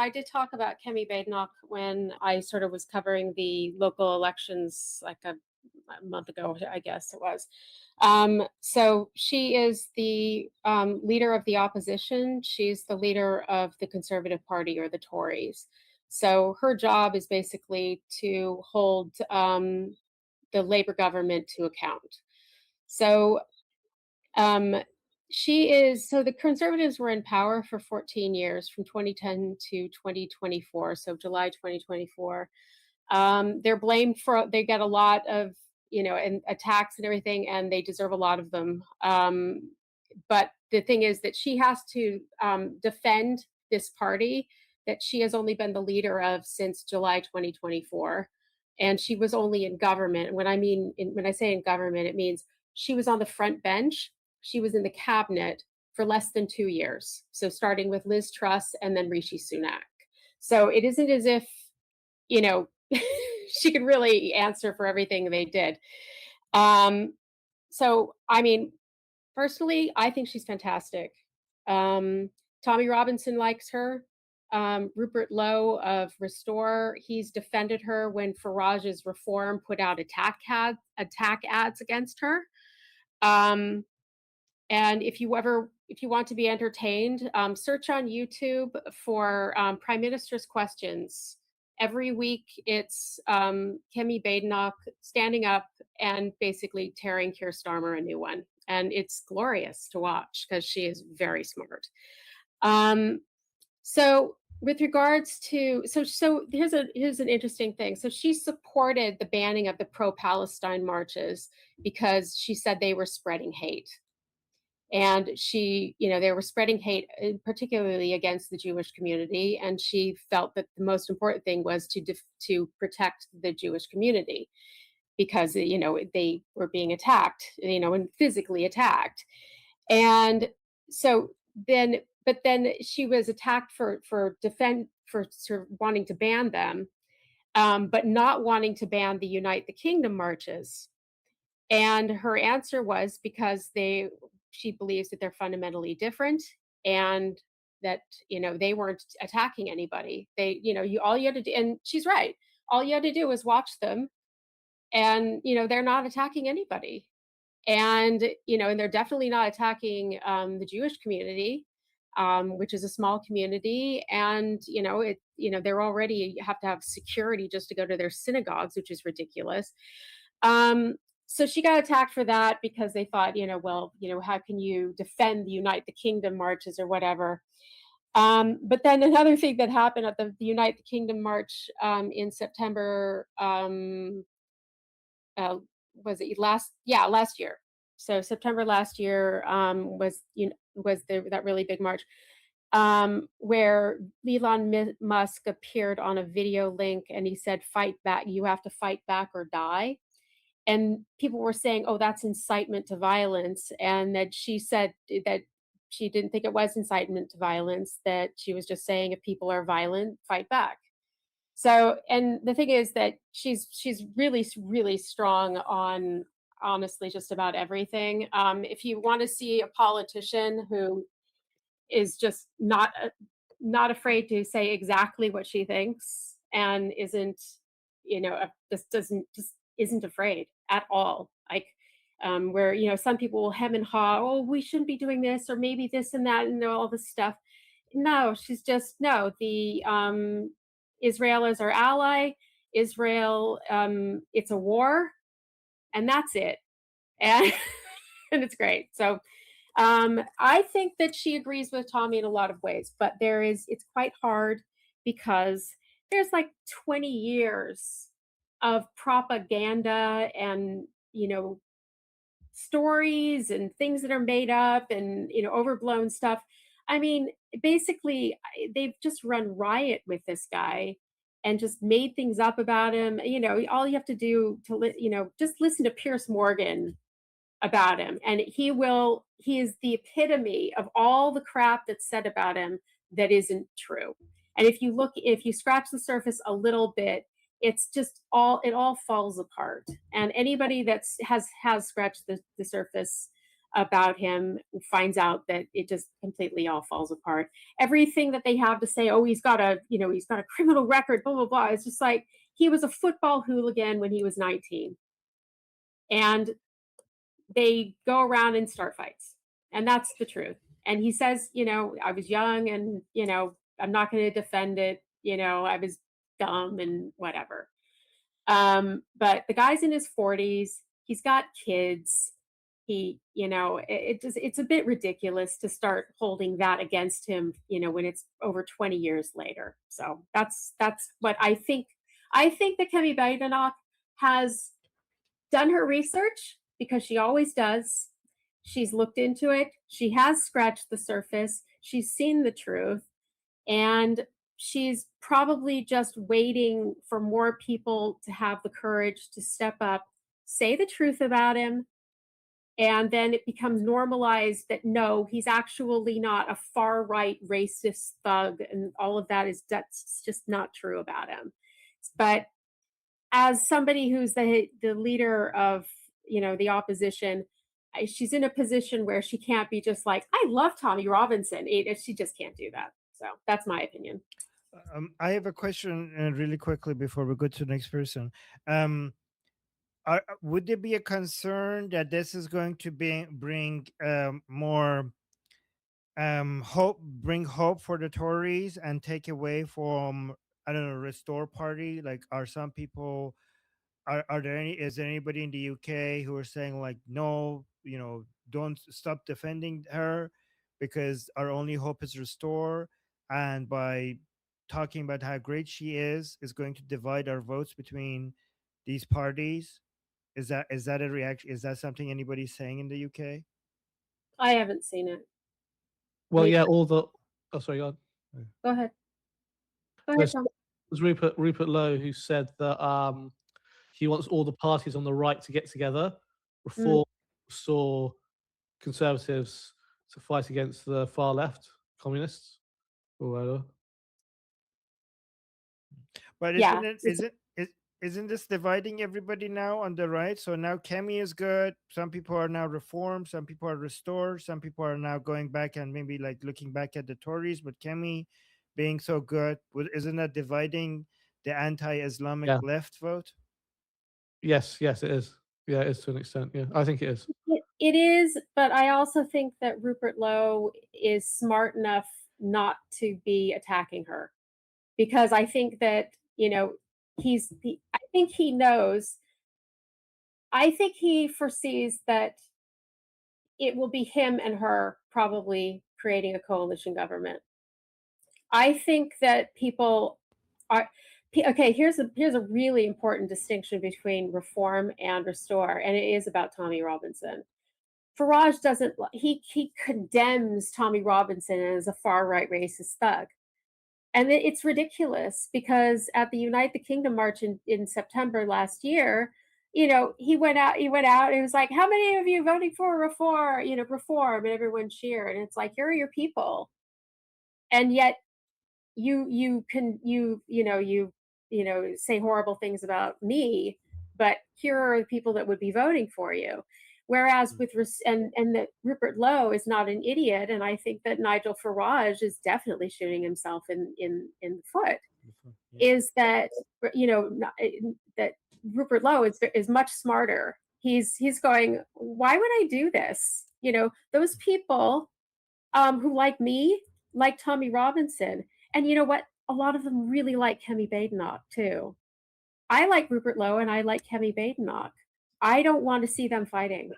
I did talk about Kemi Badenoch when I sort of was covering the local elections like a month ago, I guess it was. So she is the leader of the opposition. She's the leader of the Conservative Party, or the Tories. So her job is basically to hold the Labour government to account. So um, so the Conservatives were in power for 14 years, from 2010 to 2024, so July 2024. They're blamed for, they get a lot of, and attacks and everything, and they deserve a lot of them. But the thing is that she has to defend this party that she has only been the leader of since July 2024. And she was only in government. When I say in government, it means she was on the front bench. She was in the cabinet for less than 2 years. So starting with Liz Truss and then Rishi Sunak. So it isn't as if, you know, she could really answer for everything they did. So, I mean, personally, I think she's fantastic. Tommy Robinson likes her. Rupert Lowe of Restore, he's defended her when Farage's Reform put out attack ads against her. And if you want to be entertained, search on YouTube for Prime Minister's Questions. Every week, it's Kemi Badenoch standing up and basically tearing Keir Starmer a new one. And it's glorious to watch because she is very smart. So with regards to, so here's an interesting thing. So she supported the banning of the pro-Palestine marches because she said they were spreading hate. And they were spreading hate, particularly against the Jewish community. And she felt that the most important thing was to protect the Jewish community because, they were being attacked, and physically attacked. And so but then she was attacked for sort of wanting to ban them, but not wanting to ban the Unite the Kingdom marches. And her answer was because she believes that they're fundamentally different, and that they weren't attacking anybody. All you had to do, and she's right, all you had to do was watch them, and they're not attacking anybody. And and they're definitely not attacking the Jewish community, which is a small community. And they're already have to have security just to go to their synagogues, which is ridiculous. So she got attacked for that because they thought, how can you defend the Unite the Kingdom marches or whatever? But then another thing that happened at the Unite the Kingdom march in September, last year. So September last year was that really big march where Elon Musk appeared on a video link and he said, "Fight back! You have to fight back or die." And people were saying, "Oh, that's incitement to violence," and that she said that she didn't think it was incitement to violence, that she was just saying if people are violent, fight back. So, and the thing is that she's really, really strong on, honestly, just about everything. If you want to see a politician who is just not afraid to say exactly what she thinks and isn't, just isn't afraid at all. Like, where some people will hem and haw, "Oh, we shouldn't be doing this," or maybe this and that, and all this stuff. No, she's just no. The Israel is our ally. Israel, it's a war, and that's it. And and it's great. So I think that she agrees with Tommy in a lot of ways, but it's quite hard because there's like 20 years of propaganda and, stories and things that are made up and, overblown stuff. I mean, basically, they've just run riot with this guy and just made things up about him. All you have to do just listen to Piers Morgan about him, and he is the epitome of all the crap that's said about him that isn't true. And if you scratch the surface a little bit, it's just it all falls apart. And anybody has scratched the surface about him, finds out that it just completely all falls apart. Everything that they have to say, oh, he's got a, he's got a criminal record, blah, blah, blah. It's just like he was a football hooligan when he was 19. And they go around and start fights. And that's the truth. And he says, I was young and, I'm not going to defend it. I was dumb and whatever. But the guy's in his 40s. He's got kids. It's a bit ridiculous to start holding that against him, when it's over 20 years later. So that's what I think. I think that Kemi Badenoch has done her research because she always does. She's looked into it. She has scratched the surface. She's seen the truth. And she's probably just waiting for more people to have the courage to step up, say the truth about him, and then it becomes normalized that no, he's actually not a far right racist thug, and all of that's just not true about him. But as somebody who's the leader of the opposition, she's in a position where she can't be just like, I love Tommy Robinson. She just can't do that. So that's my opinion. I have a question really quickly before we go to the next person. Would there be a concern that this is going to bring more bring hope for the Tories and take away from, I don't know, Restore Party? Like, are some people, is there anybody in the UK who are saying like, no, don't stop defending her because our only hope is Restore, and by talking about how great she is going to divide our votes between these parties? Is that a reaction? Is that something anybody's saying in the UK? I haven't seen it. Well, yeah, all the. Oh, sorry, go on. Go ahead. Go ahead, Tom. It was Rupert Lowe who said that he wants all the parties on the right to get together, reform, restore, conservatives to fight against the far left, communists, or whatever. But Yeah. isn't this dividing everybody now on the right? So now Kemi is good. Some people are now reformed. Some people are restored. Some people are now going back and maybe like looking back at the Tories. But Kemi being so good, isn't that dividing the anti-Islamic left vote? Yes, it is. Yeah, it is to an extent. Yeah, I think it is. It is, but I also think that Rupert Lowe is smart enough not to be attacking her, because I think that I think he knows. I think he foresees that it will be him and her probably creating a coalition government. I think that people are okay. Here's a really important distinction between reform and restore, and it is about Tommy Robinson. Farage doesn't. He condemns Tommy Robinson as a far right racist thug. And it's ridiculous because at the Unite the Kingdom march in September last year, he went out and it was like, how many of you voting for reform, reform, and everyone cheered. And it's like, here are your people. And yet you say horrible things about me, but here are the people that would be voting for you. Whereas and that Rupert Lowe is not an idiot, and I think that Nigel Farage is definitely shooting himself in the foot. Is that that Rupert Lowe is much smarter. He's going, why would I do this? Those people who like me like Tommy Robinson, and you know what? A lot of them really like Kemi Badenoch too. I like Rupert Lowe and I like Kemi Badenoch. I don't want to see them fighting.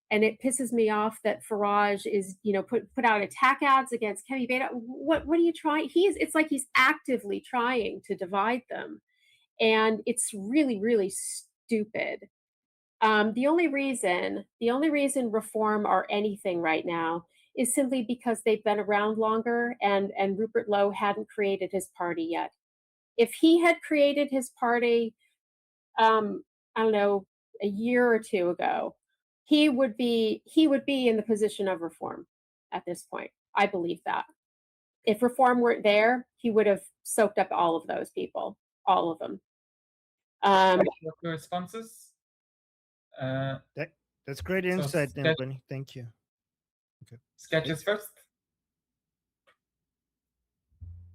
And it pisses me off that Farage is, put out attack ads against Kemi Badenoch. What are you trying? It's like he's actively trying to divide them. And it's really, really stupid. The only reason reform or anything right now is simply because they've been around longer and Rupert Lowe hadn't created his party yet. If he had created his party, I don't know, a year or two ago, he would be in the position of reform at this point. I believe that. If reform weren't there, he would have soaked up all of those people, all of them. Your responses? That's great So insight, Nilbani. Thank you. Okay. sketches first.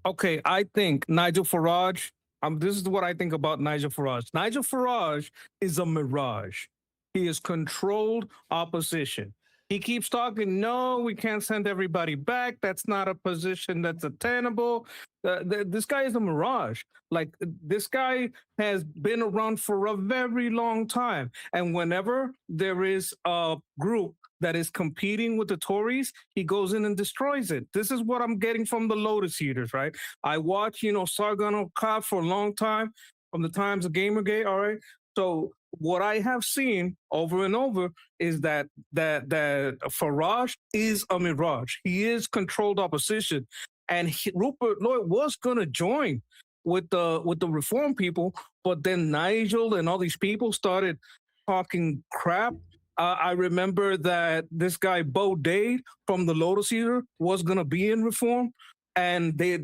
Okay, I think Nigel Farage. This is what I think about Nigel Farage. Nigel Farage is a mirage. He is controlled opposition. He keeps talking. No, we can't send everybody back. That's not a position that's attainable. This guy is a mirage. Like this guy has been around for a very long time, and whenever there is a group that is competing with the Tories, he goes in and destroys it. This is what I'm getting from the Lotus Eaters, right? I watch, Sargon O'Connor for a long time, from the times of Gamergate, all right? So what I have seen over and over is that Farage is a mirage. He is controlled opposition. And Rupert Lowe was gonna join with the reform people, but then Nigel and all these people started talking crap. I remember that this guy Bo Dade from the Lotus Eater was gonna be in reform, and the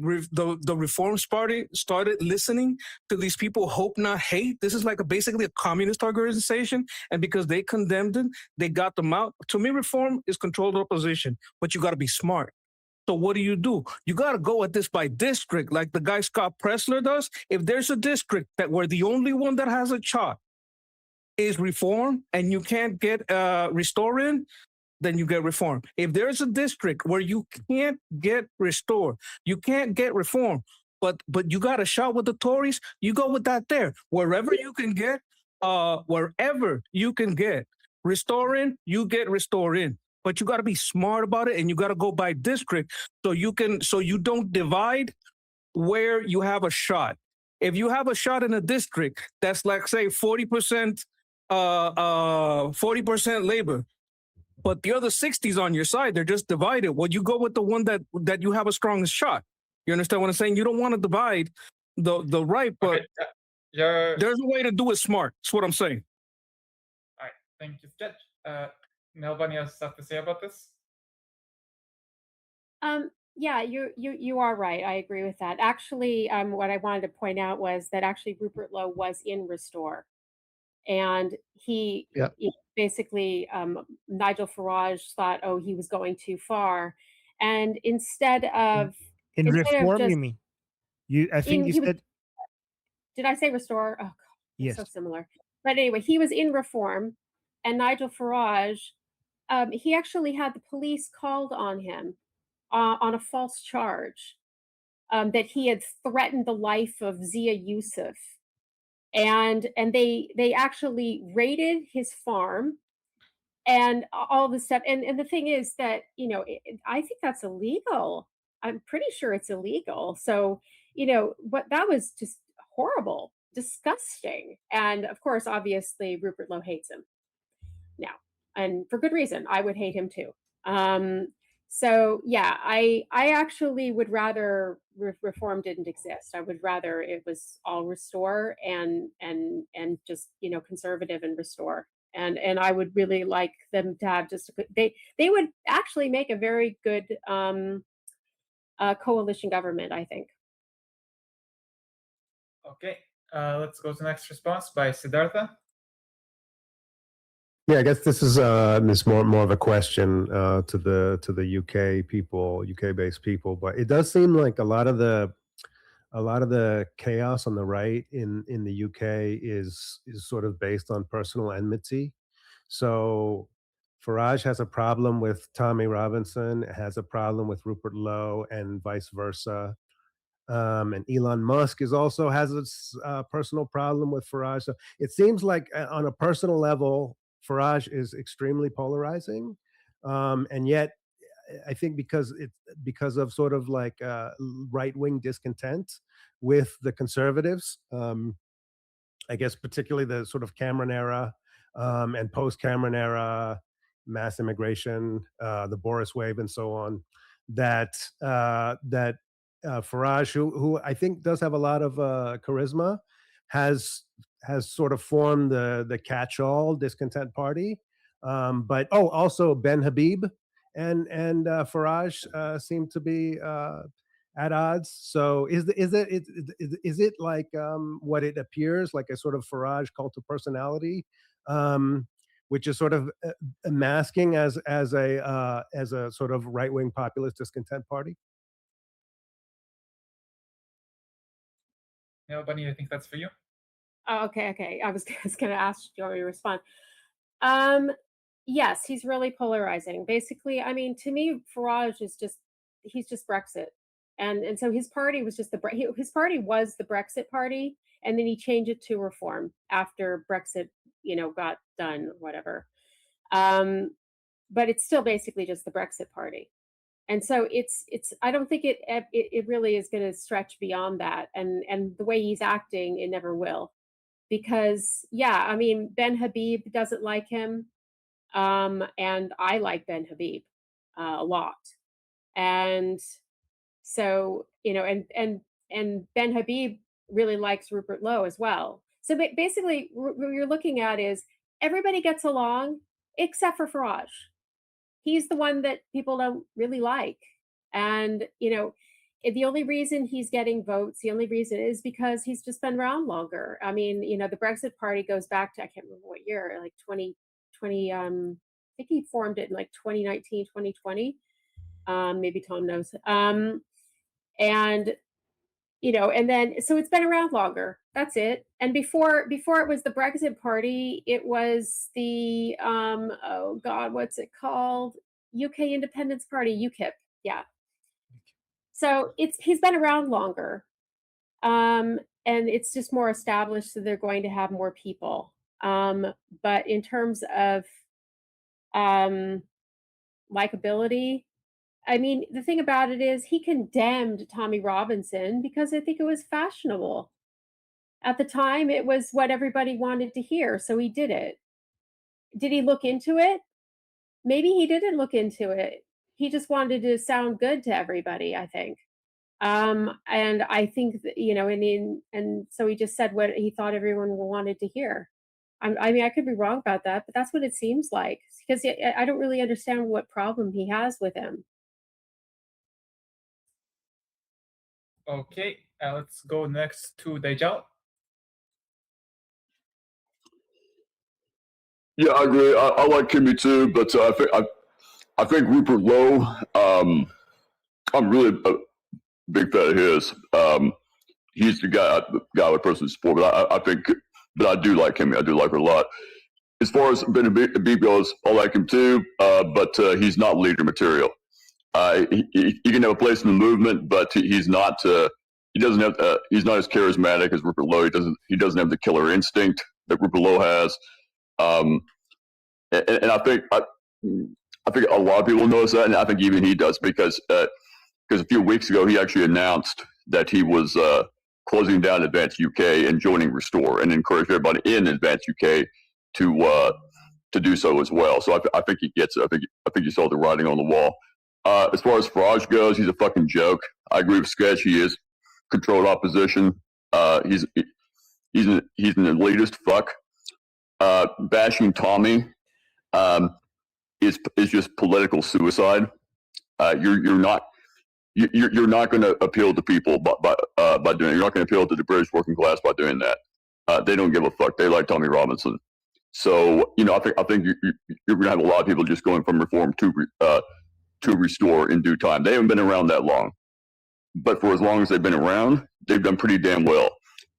Reforms Party started listening to these people. Hope Not Hate. This is like basically a communist organization, and because they condemned it, they got them out. To me, reform is controlled opposition, but you got to be smart. So what do? You got to go at this by district, like the guy Scott Pressler does. If there's a district that where the only one that has a shot is reform, and you can't get restore in, then you get reform. If there's a district where you can't get restore, you can't get reform, but you got a shot with the Tories, you go with that there. Wherever you can get restore in, you get restore in. But you got to be smart about it, and you got to go by district so you don't divide where you have a shot. If you have a shot in a district that's like say 40% 40% labor, but the other 60's on your side, they're just divided. Well, you go with the one that you have a strongest shot. You understand what I'm saying? You don't want to divide the right, but Okay, there's a way to do it smart. That's what I'm saying. all right. Thank you, Sketch. Nobody has stuff to say about this. Yeah, you are right. I agree with that. Actually, what I wanted to point out was that actually Rupert Lowe was in Restore, and Yeah. basically Nigel Farage thought, oh, he was going too far, and instead of In reform, you just mean? I think in you he was said did I say Restore? Oh, God, they're yes. so similar. But anyway, he was in Reform, and Nigel Farage, he actually had the police called on him on a false charge that he had threatened the life of Zia Yusuf, and they actually raided his farm and all this stuff. And the thing is that I think that's illegal. I'm pretty sure it's illegal. So what that was just horrible, disgusting, and of course, obviously, Rupert Lowe hates him now, and for good reason. I would hate him too. So yeah, I actually would rather reform didn't exist. I would rather it was all restore and just conservative and restore. And I would really like them to have just they would actually make a very good coalition government, I think. Okay, let's go to the next response by Siddhartha. Yeah, I guess this is more of a question to the UK people, UK based people, but it does seem like a lot of the chaos on the right in the UK is sort of based on personal enmity. So Farage has a problem with Tommy Robinson, has a problem with Rupert Lowe, and vice versa. And Elon Musk also has a personal problem with Farage. So it seems like on a personal level, Farage is extremely polarizing, and yet I think because of sort of like right wing discontent with the conservatives. I guess particularly the sort of Cameron era and post Cameron era mass immigration, the Boris wave, and so on. That Farage, who I think does have a lot of charisma, has sort of formed the catch-all discontent party. But also Ben Habib and Farage seem to be at odds. So is it like what it appears, like a sort of Farage cult of personality? which is sort of masking as a sort of right-wing populist discontent party. Bunny, I think that's for you. Oh, okay. I was going to ask, do you want me to respond? Yes, he's really polarizing. Basically, I mean, to me, Farage is he's just Brexit, and so his party was just his party was the Brexit party, and then he changed it to Reform after Brexit, got done, whatever. But it's still basically just the Brexit party, and so it's. I don't think it really is going to stretch beyond that, and the way he's acting, it never will, because yeah, I mean, Ben Habib doesn't like him. And I like Ben Habib a lot, and so and Ben Habib really likes Rupert Lowe as well. So basically, what you're looking at is everybody gets along except for Farage. He's the one that people don't really like, and the only reason he's getting votes, the only reason is because he's just been around longer. I mean, the Brexit Party goes back to, I can't remember what year, like 2020. I think he formed it in like 2019, 2020. Maybe Tom knows. And and then so it's been around longer. That's it. And before it was the Brexit Party, it was the oh God, what's it called? UK Independence Party, UKIP. Yeah. So he's been around longer. And it's just more established, so they're going to have more people. But in terms of likability, I mean, the thing about it is he condemned Tommy Robinson because I think it was fashionable. At the time, it was what everybody wanted to hear, so he did it. Did he look into it? Maybe he didn't look into it. He just wanted to sound good to everybody, I think. And I think that, and so he just said what he thought everyone wanted to hear. I mean, I could be wrong about that, but that's what it seems like, because I don't really understand what problem he has with him. Okay, let's go next to Nigel. Yeah, I agree. I like Kemi too, but I think Rupert Lowe. I'm really a big fan of his. He's the guy I would personally support, but I think, but I do like Kemi. I do like her a lot. As far as Ben Habib goes, I like him too, but he's not leader material. He can have a place in the movement, but he's not. He doesn't have. He's not as charismatic as Rupert Lowe. He doesn't have the killer instinct that Rupert Lowe has. And I think a lot of people notice that, and I think even he does, because a few weeks ago he actually announced that he was closing down Advance UK and joining Restore, and encouraged everybody in Advance UK to do so as well. So I think he gets it. I think you saw the writing on the wall. As far as Farage goes, he's a fucking joke. I agree with Sketch. He is controlled opposition. He's an elitist fuck. Bashing Tommy is just political suicide. You're not going to appeal to people by doing it. You're not going to appeal to the British working class by doing that. They don't give a fuck. They like Tommy Robinson. So I think you're going to have a lot of people just going from Reform to Restore in due time. They haven't been around that long, but for as long as they've been around, they've done pretty damn well.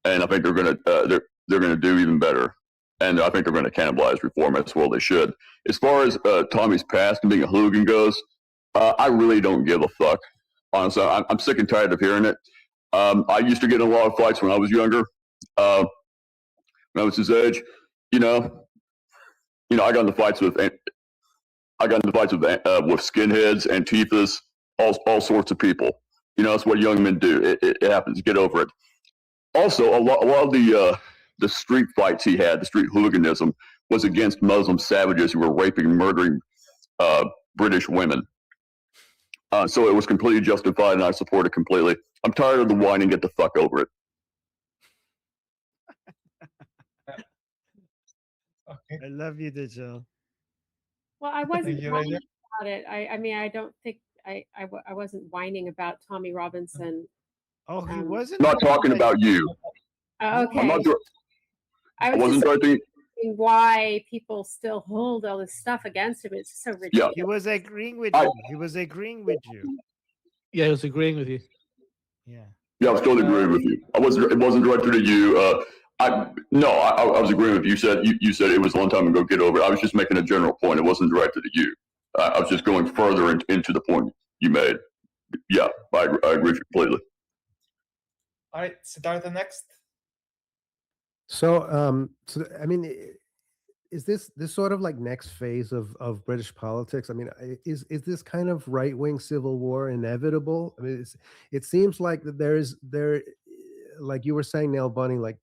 And I think they're going to do even better. And I think they're going to cannibalize Reform as well. They should. As far as Tommy's past and being a hooligan goes, I really don't give a fuck. Honestly, I'm sick and tired of hearing it. I used to get in a lot of fights when I was younger. When I was his age, I got into fights with skinheads, Antifas, all sorts of people. That's what young men do. It happens. Get over it. Also, a lot of the street fights he had, the street hooliganism, was against Muslim savages who were raping and murdering British women. So it was completely justified, and I support it completely. I'm tired of the whining. Get the fuck over it. Okay. I love you, Digital. Well, I wasn't Thank you, whining Nigel. about it. I mean, I don't think I wasn't whining about Tommy Robinson. Oh, he wasn't. I'm not talking about you. Okay. I'm not. I I was wasn't just, talking. why people still hold all this stuff against him. It's so ridiculous. He was agreeing with I- you. He was agreeing with you. Yeah, I was agreeing with you. Yeah. Yeah, I was totally agreeing with you. It wasn't directed at you. I was agreeing with you. You said it was a long time ago. Get over it. I was just making a general point. It wasn't directed at you. I was just going further into the point you made. Yeah, I agree completely. All right, Siddhartha next. So, I mean, is this sort of like next phase of British politics? I mean, is this kind of right wing civil war inevitable? I mean, it seems like that like you were saying, Neil Bunny, like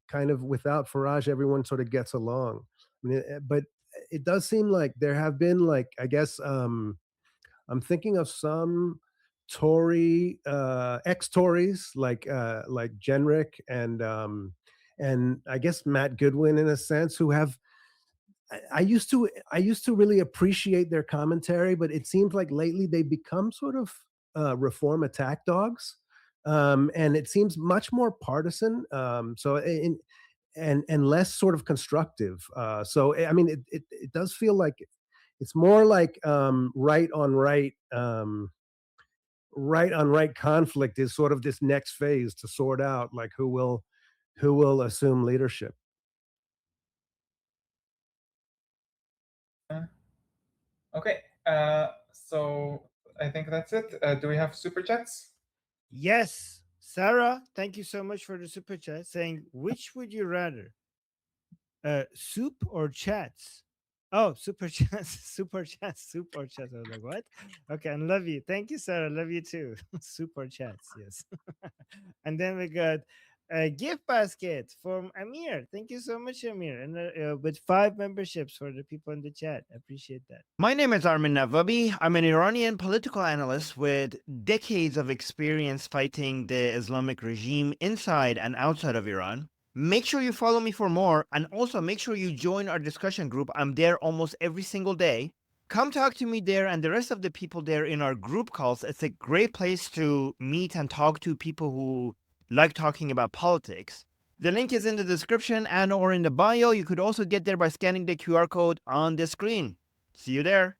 kind of without Farage, everyone sort of gets along. I mean, but it does seem like there have been like, I guess, I'm thinking of some Tory, ex-Tories like Jenrick and I guess Matt Goodwin in a sense, who have I used to really appreciate their commentary, but it seems like lately they've become sort of reform attack dogs, and it seems much more partisan. And less sort of constructive. So I mean, it does feel like it's more like right on right. Right on right conflict is sort of this next phase to sort out like who will assume leadership. Okay, so I think that's it. Do we have super chats? Yes. Sarah, thank you so much for the super chat saying, which would you rather? Soup or chats? Oh, super chats, super chats, super chats. I was like, what? Okay, I love you. Thank you, Sarah. Love you too. Super chats, yes. And then we got a gift basket from Amir. Thank you so much, Amir. And with 5 memberships for the people in the chat. I appreciate that. My name is Armin Navabi. I'm an Iranian political analyst with decades of experience fighting the Islamic regime inside and outside of Iran. Make sure you follow me for more, and also make sure you join our discussion group. I'm there almost every single day. Come talk to me there and the rest of the people there in our group calls. It's a great place to meet and talk to people who like talking about politics. The link is in the description and or in the bio. You could also get there by scanning the QR code on the screen. See you there.